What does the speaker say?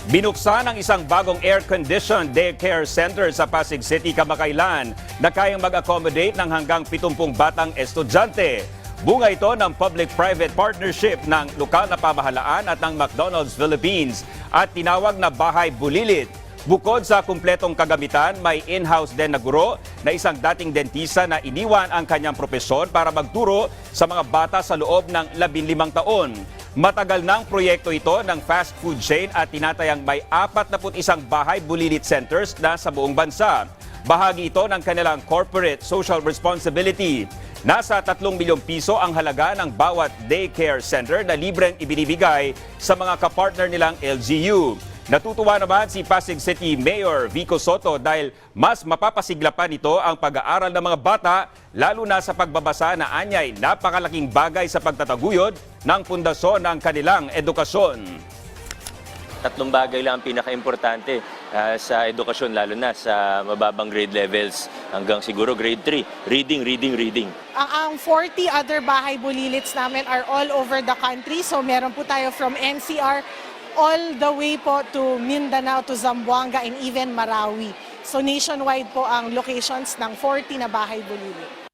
Binuksan ang isang bagong air-conditioned daycare center sa Pasig City kamakailan na kayang mag-accommodate ng hanggang 70 batang estudyante. Bunga ito ng public-private partnership ng lokal na pamahalaan at ng McDonald's Philippines at tinawag na Bahay Bulilit. Bukod sa kumpletong kagamitan, may in-house din na guro na isang dating dentista na iniwan ang kanyang propesyon para magturo sa mga bata sa loob ng 15 taon. Matagal ng proyekto ito ng fast food chain at tinatayang may 41 bahay bulilit centers na sa buong bansa. Bahagi ito ng kanilang corporate social responsibility. Nasa 3 milyong piso ang halaga ng bawat daycare center na libreng ibinibigay sa mga kapartner nilang LGU. Natutuwa naman si Pasig City Mayor Vico Soto dahil mas mapapasigla pa nito ang pag-aaral ng mga bata, lalo na sa pagbabasa na anyay napakalaking bagay sa pagtataguyod ng pundasyon ng kanilang edukasyon. 3 bagay lang ang pinaka-importante sa edukasyon, lalo na sa mababang grade levels hanggang siguro grade 3. Reading, reading, reading. Ang 40 other bahay bulilits namin are all over the country. So meron po tayo from NCR all the way po to Mindanao, to Zamboanga, and even Marawi. So nationwide po ang locations ng 40 na bahay bulilit.